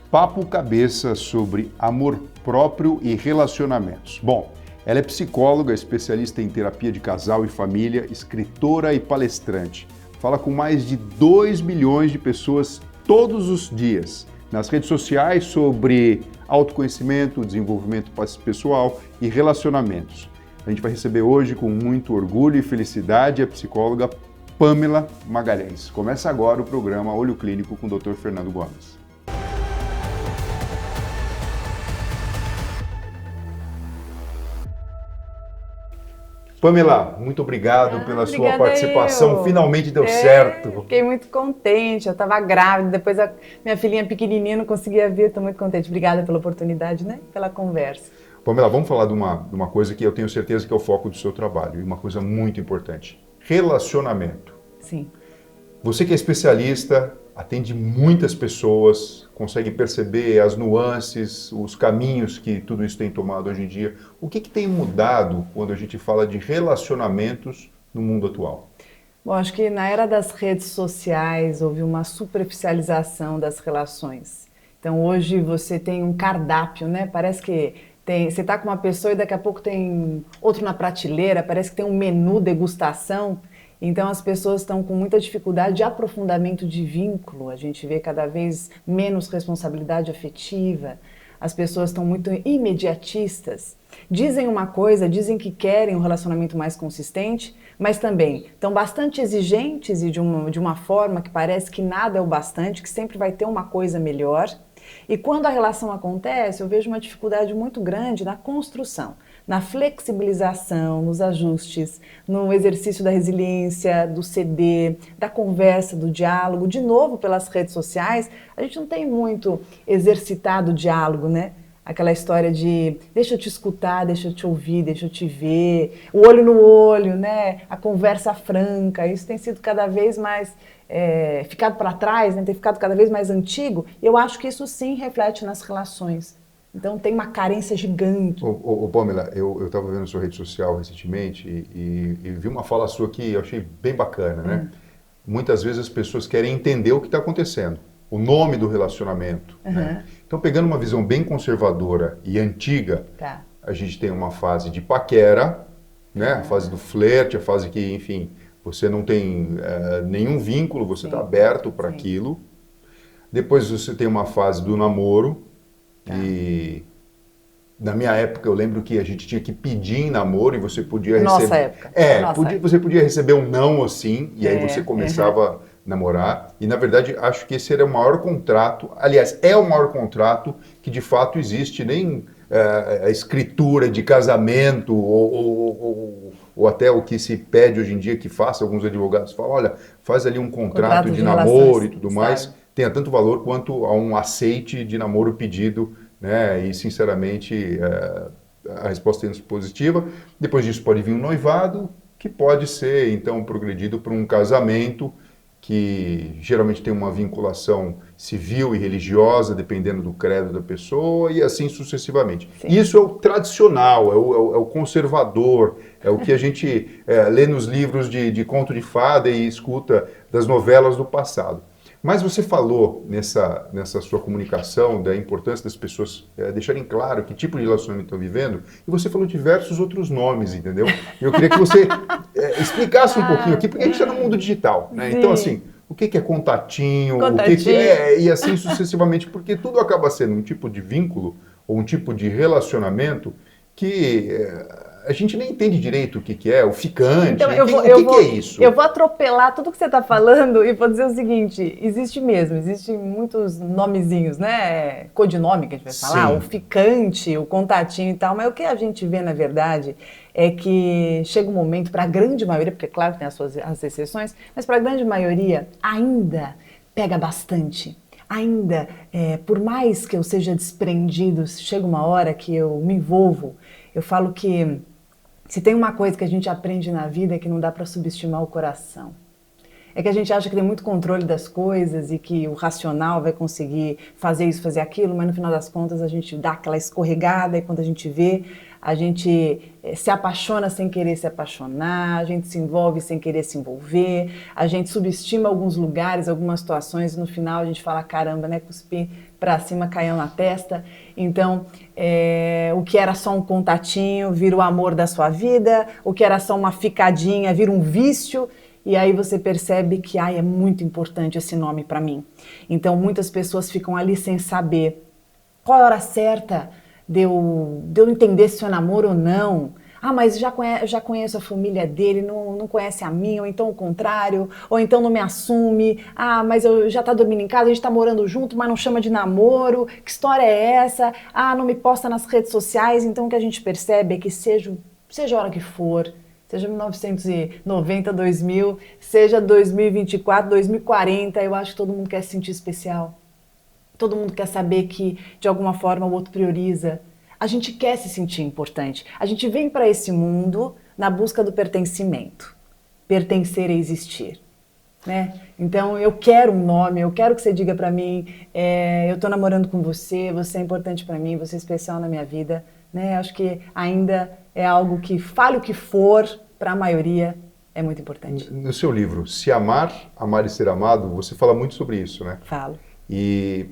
Papo cabeça sobre amor próprio e relacionamentos. Bom, ela é psicóloga, especialista em terapia de casal e família, escritora e palestrante. Fala com mais de 2 milhões de pessoas todos os dias nas redes sociais sobre autoconhecimento, desenvolvimento pessoal e relacionamentos. A gente vai receber hoje com muito orgulho e felicidade a psicóloga Pamela Magalhães. Começa agora o programa Olho Clínico com o Dr. Fernando Gomes. Pamela, muito obrigado pela sua participação. Finalmente deu certo. Fiquei muito contente. Eu estava grávida, depois a minha filhinha pequenininha não conseguia vir. Estou muito contente. Obrigada pela oportunidade, né? Pela conversa. Pamela, vamos falar de uma coisa que eu tenho certeza que é o foco do seu trabalho e uma coisa muito importante. Relacionamento. Sim. Você que é especialista, atende muitas pessoas, consegue perceber as nuances, os caminhos que tudo isso tem tomado hoje em dia. O que tem mudado quando a gente fala de relacionamentos no mundo atual? Bom, acho que na era das redes sociais houve uma superficialização das relações. Então hoje você tem um cardápio, né? Parece que você está com uma pessoa e daqui a pouco tem outro na prateleira, parece que tem um menu degustação. Então as pessoas estão com muita dificuldade de aprofundamento de vínculo, a gente vê cada vez menos responsabilidade afetiva, as pessoas estão muito imediatistas, dizem uma coisa, dizem que querem um relacionamento mais consistente, mas também estão bastante exigentes e de uma forma que parece que nada é o bastante, que sempre vai ter uma coisa melhor. E quando a relação acontece, eu vejo uma dificuldade muito grande na construção, na flexibilização, nos ajustes, no exercício da resiliência, do ceder, da conversa, do diálogo. De novo, pelas redes sociais, a gente não tem muito exercitado o diálogo, né? Aquela história de deixa eu te escutar, deixa eu te ouvir, deixa eu te ver, o olho no olho, né? A conversa franca, isso tem sido cada vez mais ficado para trás, né? Tem ficado cada vez mais antigo. Eu acho que isso sim reflete nas relações. Então tem uma carência gigante. Pamela, eu estava vendo a sua rede social recentemente e vi uma fala sua que eu achei bem bacana, né? Muitas vezes as pessoas querem entender o que está acontecendo, o nome do relacionamento. Né? Então, pegando uma visão bem conservadora e antiga, a gente tem uma fase de paquera, né? A fase do flerte, a fase que, enfim, você não tem nenhum vínculo, você está aberto para aquilo. Depois você tem uma fase do namoro, e na minha época eu lembro que a gente tinha que pedir em namoro e você podia receber... Você podia receber um não assim, e aí você começava a namorar. E na verdade acho que esse era o maior contrato, aliás, é o maior contrato que de fato existe, nem a escritura de casamento ou até o que se pede hoje em dia que faça, alguns advogados falam, olha, faz ali um contrato de namoro e tudo mais, tenha tanto valor quanto a um aceite de namoro pedido, né? E sinceramente a resposta é positiva. Depois disso pode vir um noivado, que pode ser então progredido para um casamento, que geralmente tem uma vinculação civil e religiosa, dependendo do credo da pessoa, e assim sucessivamente. Isso é o tradicional, é o conservador, é o que a gente lê nos livros de conto de fada e escuta das novelas do passado. Mas você falou nessa sua comunicação da importância das pessoas deixarem claro que tipo de relacionamento estão vivendo, e você falou diversos outros nomes, entendeu? Eu queria que você explicasse um pouquinho aqui, porque a gente está no mundo digital, né? Então, assim, o que é contatinho, o que é, e assim sucessivamente, porque tudo acaba sendo um tipo de vínculo ou um tipo de relacionamento que a gente nem entende direito o que é, o ficante, então, o que é isso? Eu vou atropelar tudo que você está falando e vou dizer o seguinte, existem muitos nomezinhos, né, codinome que a gente vai falar, o ficante, o contatinho e tal, mas o que a gente vê na verdade é que chega um momento, para a grande maioria, porque claro que tem as exceções, mas para a grande maioria ainda pega bastante. Ainda, por mais que eu seja desprendido, chega uma hora que eu me envolvo, eu falo que se tem uma coisa que a gente aprende na vida é que não dá para subestimar o coração. É que a gente acha que tem muito controle das coisas e que o racional vai conseguir fazer isso, fazer aquilo, mas no final das contas a gente dá aquela escorregada e quando a gente vê, a gente se apaixona sem querer se apaixonar, a gente se envolve sem querer se envolver, a gente subestima alguns lugares, algumas situações e no final a gente fala, caramba, né, cuspi pra cima, caião na testa. Então, o que era só um contatinho vira o amor da sua vida, o que era só uma ficadinha vira um vício. E aí você percebe que é muito importante esse nome para mim. Então muitas pessoas ficam ali sem saber qual é a hora certa de eu entender se é namoro ou não. Mas já conheço a família dele, não conhece a minha, ou então o contrário, ou então não me assume. Mas eu já tá dormindo em casa, a gente tá morando junto, mas não chama de namoro. Que história é essa? Não me posta nas redes sociais. Então o que a gente percebe é que seja a hora que for, seja 1990, 2000, seja 2024, 2040, eu acho que todo mundo quer se sentir especial. Todo mundo quer saber que, de alguma forma, o outro prioriza. A gente quer se sentir importante. A gente vem para esse mundo na busca do pertencimento. Pertencer e existir. Né? Então, eu quero um nome, eu quero que você diga para mim, eu tô namorando com você, você é importante para mim, você é especial na minha vida. Né? Acho que ainda é algo que, fale o que for, para a maioria é muito importante. No seu livro, Se Amar, Amar e Ser Amado, você fala muito sobre isso, né? Falo. E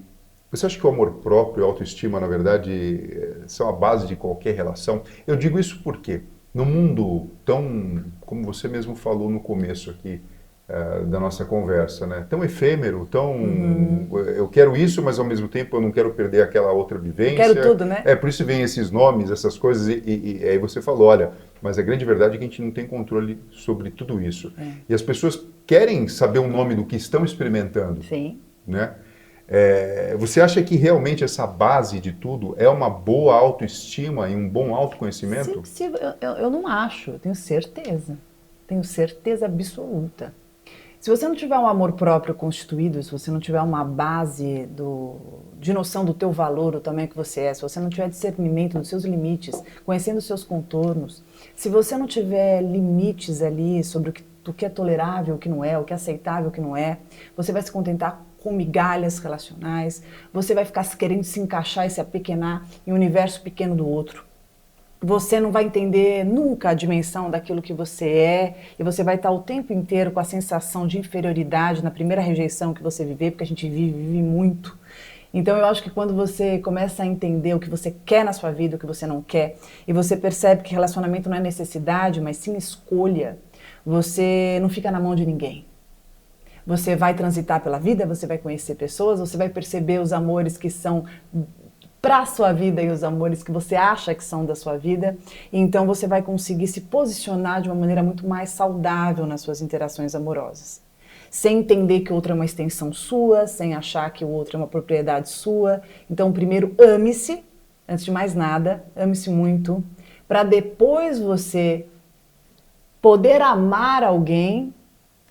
você acha que o amor próprio e a autoestima, na verdade, são a base de qualquer relação? Eu digo isso porque, no mundo tão, como você mesmo falou no começo aqui, da nossa conversa, né? Tão efêmero, tão... Eu quero isso, mas ao mesmo tempo eu não quero perder aquela outra vivência. Eu quero tudo, né? Por isso vem esses nomes, essas coisas, e aí você falou, olha, mas a grande verdade é que a gente não tem controle sobre tudo isso. E as pessoas querem saber o nome do que estão experimentando. Sim. Né? Você acha que realmente essa base de tudo é uma boa autoestima e um bom autoconhecimento? Sim, eu não acho, eu tenho certeza. Tenho certeza absoluta. Se você não tiver um amor próprio constituído, se você não tiver uma base de noção do teu valor, do tamanho que você é, se você não tiver discernimento dos seus limites, conhecendo os seus contornos, se você não tiver limites ali sobre o que é tolerável, o que não é, o que é aceitável, o que não é, você vai se contentar com migalhas relacionais, você vai ficar querendo se encaixar e se apequenar em um universo pequeno do outro. Você não vai entender nunca a dimensão daquilo que você é e você vai estar o tempo inteiro com a sensação de inferioridade na primeira rejeição que você viver, porque a gente vive muito. Então eu acho que quando você começa a entender o que você quer na sua vida, o que você não quer, e você percebe que relacionamento não é necessidade, mas sim escolha, você não fica na mão de ninguém. Você vai transitar pela vida, você vai conhecer pessoas, você vai perceber os amores que são para a sua vida e os amores que você acha que são da sua vida. Então você vai conseguir se posicionar de uma maneira muito mais saudável nas suas interações amorosas. Sem entender que o outro é uma extensão sua, sem achar que o outro é uma propriedade sua. Então primeiro ame-se, antes de mais nada, ame-se muito, para depois você poder amar alguém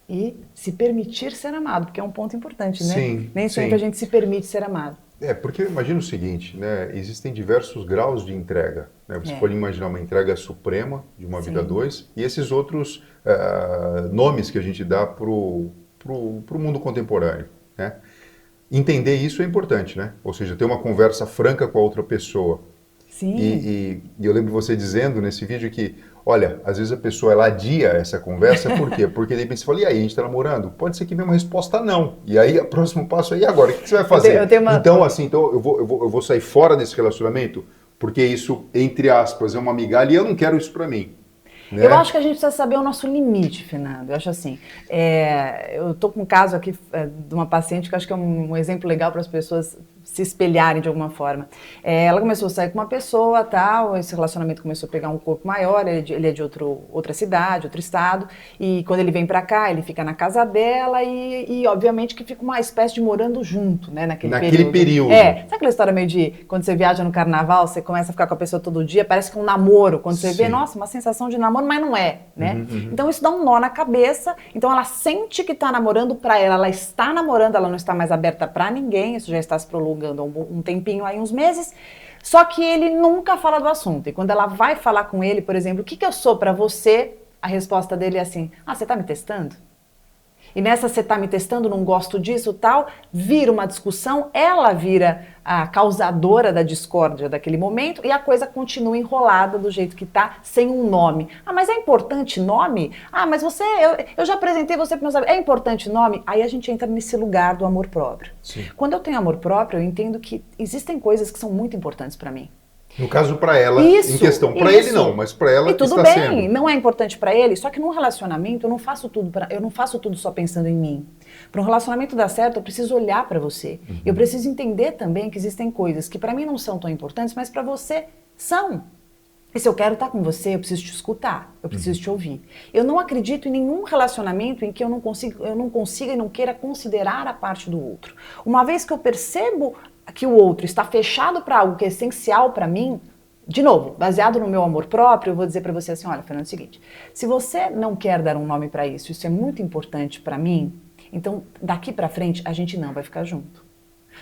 e se permitir ser amado, porque é um ponto importante, né? Sim, Nem sempre a gente se permite ser amado. Porque eu imagino o seguinte, né? Existem diversos graus de entrega. Né? Você pode imaginar uma entrega suprema de uma vida a dois e esses outros nomes que a gente dá para o mundo contemporâneo. Né? Entender isso é importante, né? Ou seja, ter uma conversa franca com a outra pessoa. Sim. E eu lembro você dizendo nesse vídeo que, olha, às vezes a pessoa ela adia essa conversa, por quê? Porque de repente você fala, e aí, a gente está namorando? Pode ser que venha uma resposta não. E aí, o próximo passo é, e agora? O que você vai fazer? Então, assim, eu vou sair fora desse relacionamento, porque isso, entre aspas, é uma migalha e eu não quero isso para mim. Né? Eu acho que a gente precisa saber o nosso limite, Fernando. Eu acho assim, eu estou com um caso aqui de uma paciente que eu acho que é um exemplo legal para as pessoas se espelharem de alguma forma. Ela começou a sair com uma pessoa, tal, esse relacionamento começou a pegar um corpo maior, ele é de outra cidade, outro estado, e quando ele vem para cá, ele fica na casa dela e obviamente que fica uma espécie de morando junto, né, naquele período. Sabe aquela história meio de quando você viaja no carnaval, você começa a ficar com a pessoa todo dia, parece que é um namoro, quando você vê, nossa, uma sensação de namoro, mas não é, né? Então isso dá um nó na cabeça, então ela sente que está namorando para ela está namorando, ela não está mais aberta para ninguém, isso já está se prolongando há um tempinho aí, uns meses, só que ele nunca fala do assunto. E quando ela vai falar com ele, por exemplo, o que eu sou pra você? A resposta dele é assim, você tá me testando? E nessa você está me testando, não gosto disso, tal, vira uma discussão, ela vira a causadora da discórdia daquele momento e a coisa continua enrolada do jeito que está, sem um nome. Ah, mas é importante nome? Ah, mas eu já apresentei você para meus amigos, é importante nome? Aí a gente entra nesse lugar do amor próprio. Sim. Quando eu tenho amor próprio, eu entendo que existem coisas que são muito importantes para mim. No caso, para ela, Isso, em questão. Para ele não, mas para ela e tudo está bem, sendo. não é importante para ele, só que num relacionamento eu não faço tudo só pensando em mim. Para um relacionamento dar certo, eu preciso olhar para você. Eu preciso entender também que existem coisas que para mim não são tão importantes, mas para você são. E se eu quero estar com você, eu preciso te escutar, eu preciso te ouvir. Eu não acredito em nenhum relacionamento em que eu não consiga e não queira considerar a parte do outro. Uma vez que eu percebo que o outro está fechado para algo que é essencial para mim, de novo, baseado no meu amor próprio, eu vou dizer para você assim, olha, Fernando, é o seguinte, se você não quer dar um nome para isso é muito importante para mim, então daqui para frente a gente não vai ficar junto.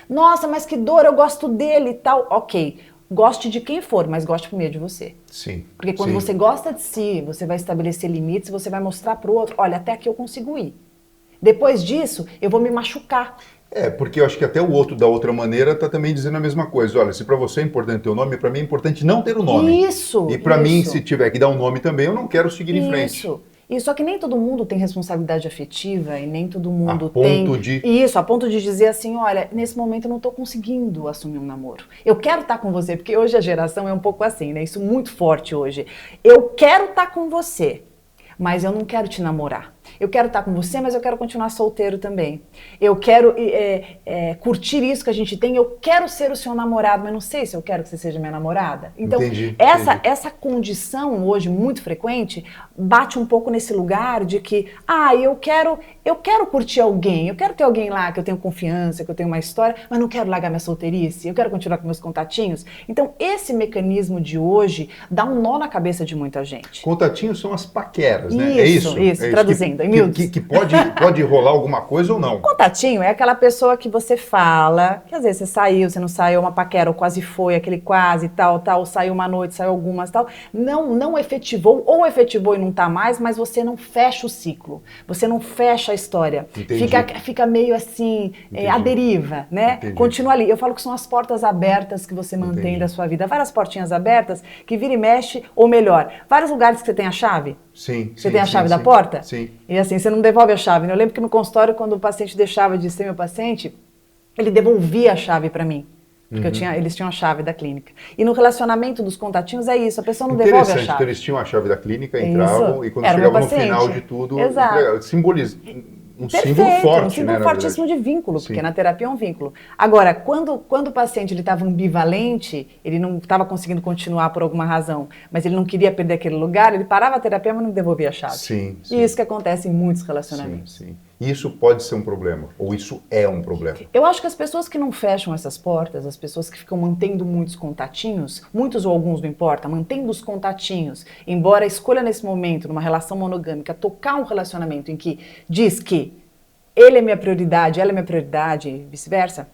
Nossa, mas que dor, eu gosto dele e tal. Ok, goste de quem for, mas goste primeiro de você. Sim. Porque quando você gosta de si, você vai estabelecer limites, você vai mostrar para o outro, olha, até aqui eu consigo ir. Depois disso, eu vou me machucar. Porque eu acho que até o outro, da outra maneira, está também dizendo a mesma coisa. Olha, se para você é importante ter o nome, para mim é importante não ter o nome. Isso. E para mim, se tiver que dar um nome também, eu não quero seguir em frente. Isso. E só que nem todo mundo tem responsabilidade afetiva e nem todo mundo a ponto de dizer assim, olha, nesse momento eu não estou conseguindo assumir um namoro. Eu quero estar com você, porque hoje a geração é um pouco assim, né? Isso muito forte hoje. Eu quero estar com você, mas eu não quero te namorar. Eu quero estar com você, mas eu quero continuar solteiro também. Eu quero curtir isso que a gente tem, eu quero ser o seu namorado, mas não sei se eu quero que você seja minha namorada. Então, essa condição hoje muito frequente bate um pouco nesse lugar de que, eu quero curtir alguém, eu quero ter alguém lá que eu tenho confiança, que eu tenho uma história, mas não quero largar minha solteirice, eu quero continuar com meus contatinhos. Então, esse mecanismo de hoje dá um nó na cabeça de muita gente. Contatinhos são as paqueras, né? Isso, traduzindo. Que pode rolar alguma coisa ou não. Contatinho é aquela pessoa que você fala, que às vezes você saiu, você não saiu, uma paquera, ou quase foi, aquele quase, tal, saiu uma noite, saiu algumas, tal. Não efetivou, ou efetivou e não tá mais, mas você não fecha o ciclo. Você não fecha a história. Fica meio assim, à deriva, né? Entendi. Continua ali. Eu falo que são as portas abertas que você mantém da sua vida. Várias portinhas abertas que vira e mexe, ou melhor, vários lugares que você tem a chave. Sim. Você tem a chave da porta? Sim. E assim, você não devolve a chave. Eu lembro que no consultório, quando o paciente deixava de ser meu paciente, ele devolvia a chave para mim. Porque eles tinham a chave da clínica. E no relacionamento dos contatinhos é isso, a pessoa não devolve a chave. Então eles tinham a chave da clínica, entravam, e quando era chegavam no final de tudo, simboliza. Um símbolo forte, um símbolo né, fortíssimo de vínculo, porque na terapia é um vínculo. Agora, quando o paciente estava ambivalente, ele não estava conseguindo continuar por alguma razão, mas ele não queria perder aquele lugar, ele parava a terapia, mas não devolvia a chave. Sim. E isso que acontece em muitos relacionamentos. Sim. Isso pode ser um problema, ou isso é um problema. Eu acho que as pessoas que não fecham essas portas, as pessoas que ficam mantendo muitos contatinhos, muitos ou alguns não importa, mantendo os contatinhos, embora a escolha nesse momento, numa relação monogâmica, tocar um relacionamento em que diz que ele é minha prioridade, ela é minha prioridade e vice-versa,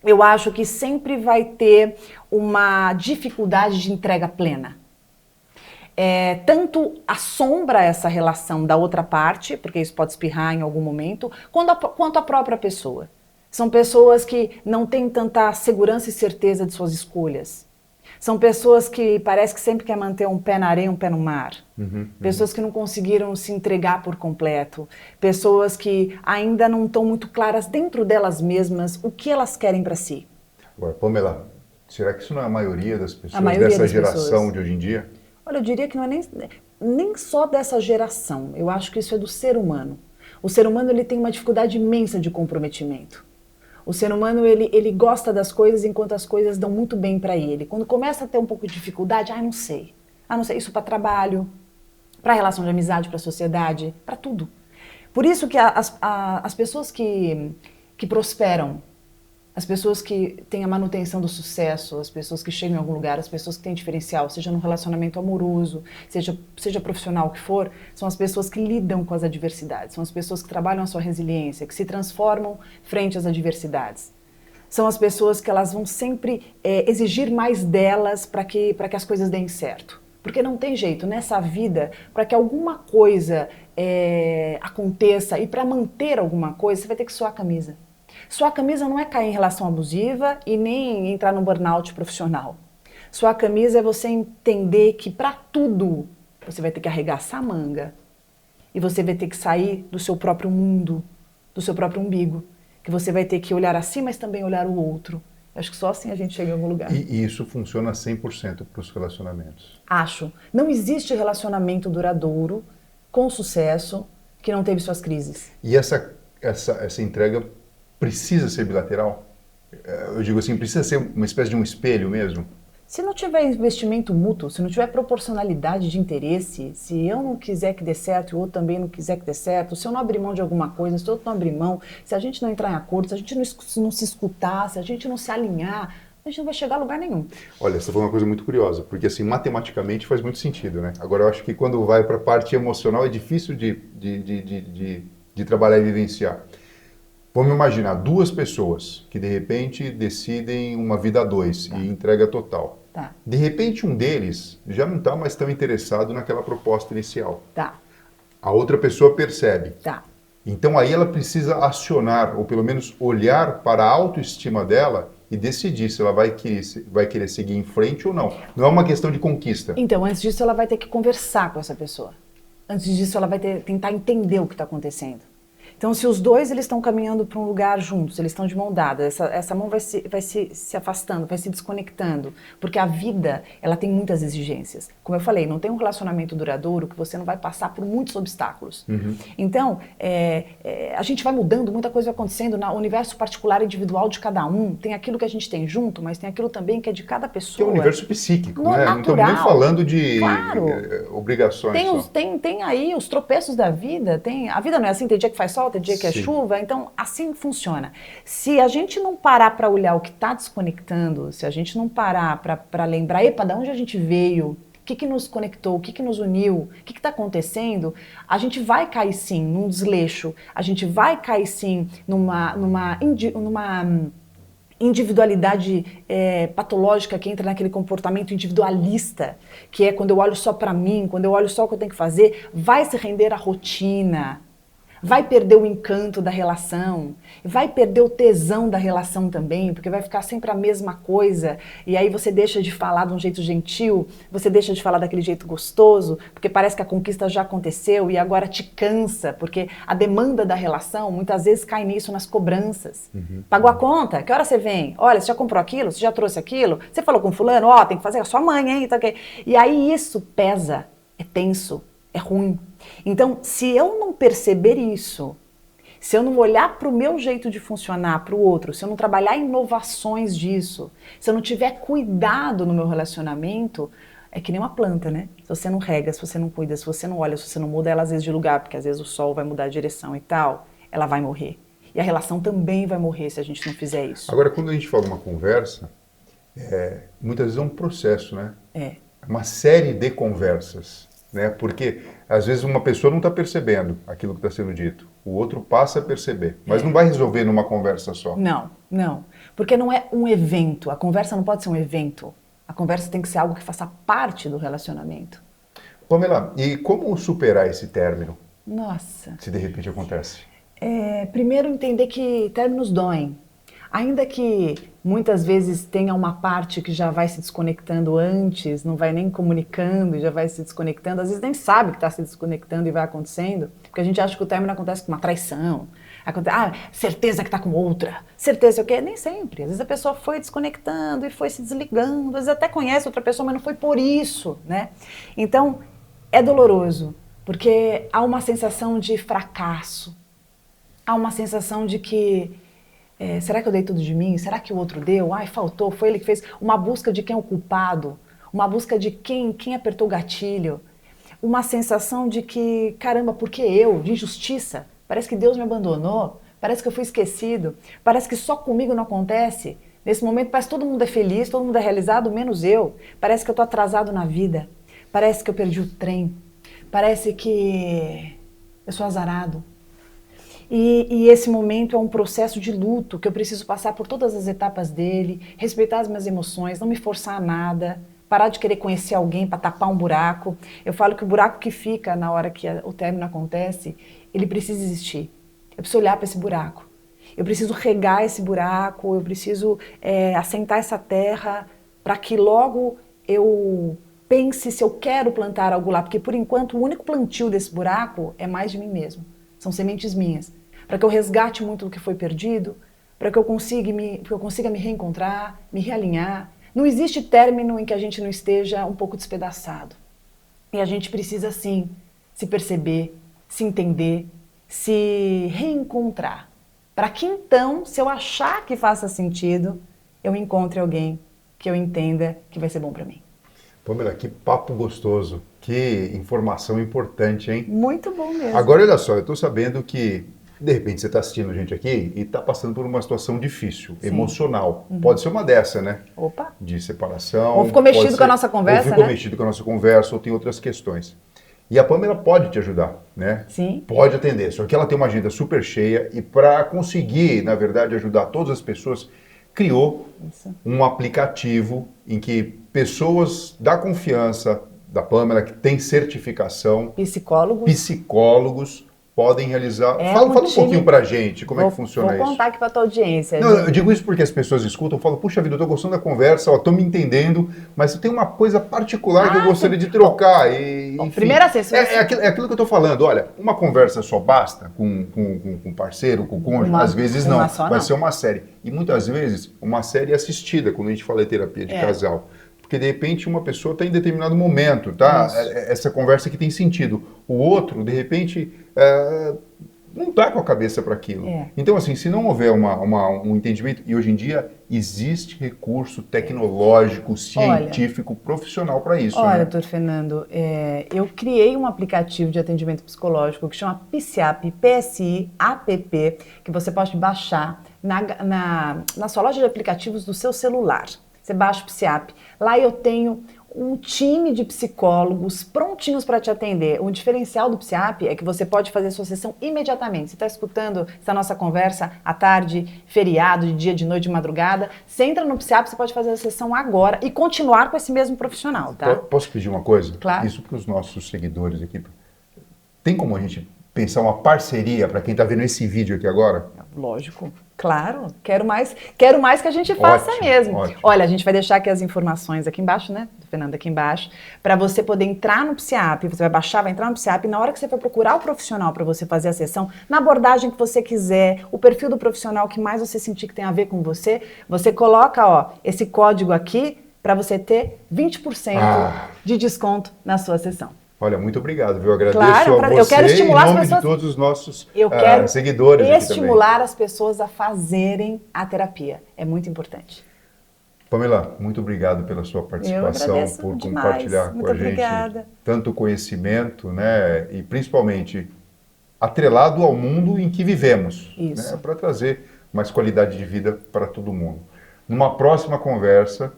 eu acho que sempre vai ter uma dificuldade de entrega plena. Tanto assombra essa relação da outra parte, porque isso pode espirrar em algum momento, quanto a própria pessoa. São pessoas que não têm tanta segurança e certeza de suas escolhas. São pessoas que parece que sempre quer manter um pé na areia, um pé no mar. Pessoas que não conseguiram se entregar por completo. Pessoas que ainda não estão muito claras dentro delas mesmas o que elas querem para si. Agora, Pamela, será que isso não é a maioria das pessoas dessa geração de hoje em dia? Olha, eu diria que não é nem só dessa geração. Eu acho que isso é do ser humano. O ser humano ele tem uma dificuldade imensa de comprometimento. O ser humano ele gosta das coisas enquanto as coisas dão muito bem para ele. Quando começa a ter um pouco de dificuldade, não sei. Não sei, isso para trabalho, para relação de amizade, para sociedade, para tudo. Por isso que as pessoas que prosperam, as pessoas que têm a manutenção do sucesso, as pessoas que chegam em algum lugar, as pessoas que têm diferencial, seja num relacionamento amoroso, seja profissional que for, são as pessoas que lidam com as adversidades, são as pessoas que trabalham a sua resiliência, que se transformam frente às adversidades. São as pessoas que elas vão sempre exigir mais delas para que as coisas deem certo. Porque não tem jeito, nessa vida, para que alguma coisa aconteça e para manter alguma coisa, você vai ter que suar a camisa. Suar a camisa não é cair em relação abusiva e nem entrar num burnout profissional. Suar a camisa é você entender que para tudo você vai ter que arregaçar a manga e você vai ter que sair do seu próprio mundo, do seu próprio umbigo, que você vai ter que olhar assim, mas também olhar o outro. Eu acho que só assim a gente chega em algum lugar. E isso funciona 100% para os relacionamentos? Acho. Não existe relacionamento duradouro, com sucesso, que não teve suas crises. E essa entrega precisa ser bilateral? Eu digo assim, precisa ser uma espécie de um espelho mesmo? Se não tiver investimento mútuo, se não tiver proporcionalidade de interesse, se eu não quiser que dê certo e o outro também não quiser que dê certo, se eu não abrir mão de alguma coisa, se o outro não abrir mão, se a gente não entrar em acordo, se a gente não se escutar, se a gente não se alinhar, a gente não vai chegar a lugar nenhum. Olha, essa foi uma coisa muito curiosa, porque assim, matematicamente faz muito sentido, né? Agora eu acho que quando vai para a parte emocional é difícil de trabalhar e vivenciar. Vamos imaginar duas pessoas que de repente decidem uma vida a dois e entrega total. Tá. De repente um deles já não está mais tão interessado naquela proposta inicial. Tá. A outra pessoa percebe. Tá. Então aí ela precisa acionar, ou pelo menos olhar para a autoestima dela e decidir se ela vai querer seguir em frente ou não. Não é uma questão de conquista. Então, antes disso, ela vai ter que conversar com essa pessoa. Antes disso, ela vai tentar entender o que está acontecendo. Então, se os dois eles estão caminhando para um lugar juntos, eles estão de mão dada, essa mão vai se afastando, vai se desconectando, porque a vida ela tem muitas exigências. Como eu falei, não tem um relacionamento duradouro que você não vai passar por muitos obstáculos. Uhum. Então, a gente vai mudando, muita coisa vai acontecendo no universo particular individual de cada um. Tem aquilo que a gente tem junto, mas tem aquilo também que é de cada pessoa. Que é o universo psíquico, né? Natural. Não estamos nem falando de obrigações. Tem aí os tropeços da vida. A vida não é assim, tem dia que faz sol, tem dia que é chuva, então assim funciona. Se a gente não parar para olhar o que está desconectando, se a gente não parar para lembrar, epa, de onde a gente veio, o que nos conectou, o que nos uniu, o que está acontecendo, a gente vai cair sim num desleixo, a gente vai cair sim numa individualidade patológica que entra naquele comportamento individualista, que é quando eu olho só para mim, quando eu olho só o que eu tenho que fazer, vai se render à rotina, vai perder o encanto da relação, vai perder o tesão da relação também, porque vai ficar sempre a mesma coisa, e aí você deixa de falar de um jeito gentil, você deixa de falar daquele jeito gostoso, porque parece que a conquista já aconteceu e agora te cansa, porque a demanda da relação muitas vezes cai nisso, nas cobranças. Uhum. Pagou a conta? Que hora você vem? Olha, você já comprou aquilo? Você já trouxe aquilo? Você falou com fulano? Tem que fazer a sua mãe, hein? E aí isso pesa, é tenso, é ruim. Então, se eu não perceber isso, se eu não olhar para o meu jeito de funcionar, para o outro, se eu não trabalhar inovações disso, se eu não tiver cuidado no meu relacionamento, é que nem uma planta, né? Se você não rega, se você não cuida, se você não olha, se você não muda ela às vezes de lugar, porque às vezes o sol vai mudar a direção e tal, ela vai morrer. E a relação também vai morrer se a gente não fizer isso. Agora, quando a gente fala uma conversa, muitas vezes é um processo, né? É uma série de conversas, né? Porque às vezes uma pessoa não está percebendo aquilo que está sendo dito, o outro passa a perceber, mas não vai resolver numa conversa só. Não, porque não é um evento, a conversa não pode ser um evento, a conversa tem que ser algo que faça parte do relacionamento. Pamela, e como superar esse término? Nossa. Se de repente acontece. Primeiro entender que términos doem. Ainda que muitas vezes tenha uma parte que já vai se desconectando antes, não vai nem comunicando, já vai se desconectando, às vezes nem sabe que está se desconectando e vai acontecendo, porque a gente acha que o término acontece com uma traição, certeza que está com outra, certeza o quê? Nem sempre. Às vezes a pessoa foi desconectando e foi se desligando, às vezes até conhece outra pessoa, mas não foi por isso, né? Então, é doloroso, porque há uma sensação de fracasso, há uma sensação de que será que eu dei tudo de mim? Será que o outro deu? Faltou, foi ele que fez. Uma busca de quem é o culpado, uma busca de quem apertou o gatilho, uma sensação de que, caramba, por que eu? De injustiça. Parece que Deus me abandonou, parece que eu fui esquecido, parece que só comigo não acontece. Nesse momento parece que todo mundo é feliz, todo mundo é realizado, menos eu. Parece que eu estou atrasado na vida, parece que eu perdi o trem, parece que eu sou azarado. E esse momento é um processo de luto, que eu preciso passar por todas as etapas dele, respeitar as minhas emoções, não me forçar a nada, parar de querer conhecer alguém para tapar um buraco. Eu falo que o buraco que fica na hora que o término acontece, ele precisa existir. Eu preciso olhar para esse buraco. Eu preciso regar esse buraco, eu preciso assentar essa terra para que logo eu pense se eu quero plantar algo lá, porque por enquanto o único plantio desse buraco é mais de mim mesmo. São sementes minhas. Para que eu resgate muito do que foi perdido, para que eu consiga me reencontrar, me realinhar. Não existe término em que a gente não esteja um pouco despedaçado. E a gente precisa sim se perceber, se entender, se reencontrar. Para que então, se eu achar que faça sentido, eu encontre alguém que eu entenda que vai ser bom para mim. Pamela, que papo gostoso, que informação importante, hein? Muito bom mesmo. Agora, olha só, eu estou sabendo que, de repente, você está assistindo a gente aqui e está passando por uma situação difícil, emocional. Pode ser uma dessa, né? Opa! De separação. Ou ficou mexido com a nossa conversa, ou ficou mexido com a nossa conversa, ou tem outras questões. E a Pamela pode te ajudar, né? Sim. Pode atender, só que ela tem uma agenda super cheia e para conseguir, na verdade, ajudar todas as pessoas, criou um aplicativo em que pessoas da confiança da Pamela, que tem certificação, psicólogos podem realizar. Fala um pouquinho pra gente como é que funciona isso. Vou contar aqui pra tua audiência. Não, eu digo isso porque as pessoas escutam e falam, puxa vida, eu tô gostando da conversa, ó, tô me entendendo, mas tem uma coisa particular que eu gostaria de trocar. Enfim, primeira sessão. É aquilo que eu tô falando, olha, uma conversa só basta com um parceiro, com o cônjuge? Às vezes não, vai ser uma série. E muitas vezes uma série assistida, quando a gente fala em terapia de casal. Porque de repente uma pessoa está em determinado momento, tá? Essa conversa que tem sentido. O outro, de repente, não está com a cabeça para aquilo. Então, assim, se não houver um entendimento, e hoje em dia existe recurso tecnológico, científico, profissional para isso. Olha, doutor Fernando, eu criei um aplicativo de atendimento psicológico que chama PSIAP, P-S-I-A-P-P, que você pode baixar na sua loja de aplicativos do seu celular. Você baixa o PSIAP. Lá eu tenho um time de psicólogos prontinhos para te atender. O diferencial do PSIAP é que você pode fazer a sua sessão imediatamente. Você está escutando essa nossa conversa à tarde, feriado, de dia, de noite, de madrugada. Você entra no PSIAP, você pode fazer a sessão agora e continuar com esse mesmo profissional, tá? Posso pedir uma coisa? Claro. Isso para os nossos seguidores aqui. Tem como a gente pensar uma parceria para quem está vendo esse vídeo aqui agora? Lógico, claro. Quero mais que a gente faça mesmo. Ótimo. Olha, a gente vai deixar aqui as informações aqui embaixo, né? Do Fernando aqui embaixo, para você poder entrar no PSIAP. Você vai baixar, vai entrar no PSIAP e na hora que você for procurar o profissional para você fazer a sessão, na abordagem que você quiser, o perfil do profissional que mais você sentir que tem a ver com você, você coloca, esse código aqui para você ter 20% de desconto na sua sessão. Olha, muito obrigado, viu? Eu agradeço a você eu quero estimular em nome as pessoas, de todos os nossos Eu seguidores quero aqui também. estimular as pessoas a fazerem a terapia. É muito importante. Pamela, muito obrigado pela sua participação, por compartilhar com a gente tanto conhecimento, né? E principalmente atrelado ao mundo em que vivemos, né? Para trazer mais qualidade de vida para todo mundo. Numa próxima conversa,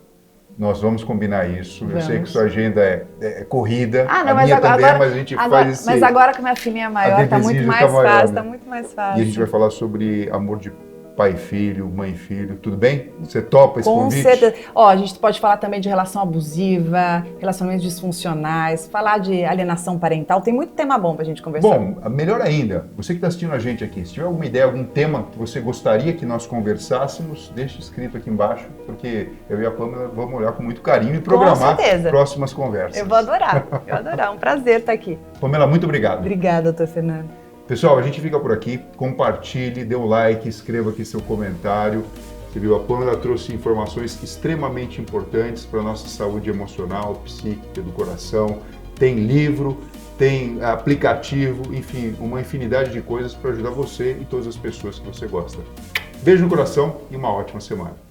nós vamos combinar isso. Eu sei que sua agenda é corrida, a minha também, mas a gente faz esse... Mas agora que minha filhinha é maior, está muito mais fácil, está muito mais fácil. E a gente vai falar sobre amor de pai e filho, mãe e filho, tudo bem? Você topa esse convite? Com certeza. A gente pode falar também de relação abusiva, relacionamentos disfuncionais, falar de alienação parental, tem muito tema bom pra gente conversar. Bom, melhor ainda, você que está assistindo a gente aqui, se tiver alguma ideia, algum tema que você gostaria que nós conversássemos, deixe escrito aqui embaixo, porque eu e a Pamela vamos olhar com muito carinho e programar próximas conversas. Eu vou adorar, um prazer estar aqui. Pamela, muito obrigado. Obrigada, doutor Fernando. Pessoal, a gente fica por aqui, compartilhe, dê um like, escreva aqui seu comentário. Você viu, a Pamela trouxe informações extremamente importantes para a nossa saúde emocional, psíquica, do coração. Tem livro, tem aplicativo, enfim, uma infinidade de coisas para ajudar você e todas as pessoas que você gosta. Beijo no coração e uma ótima semana.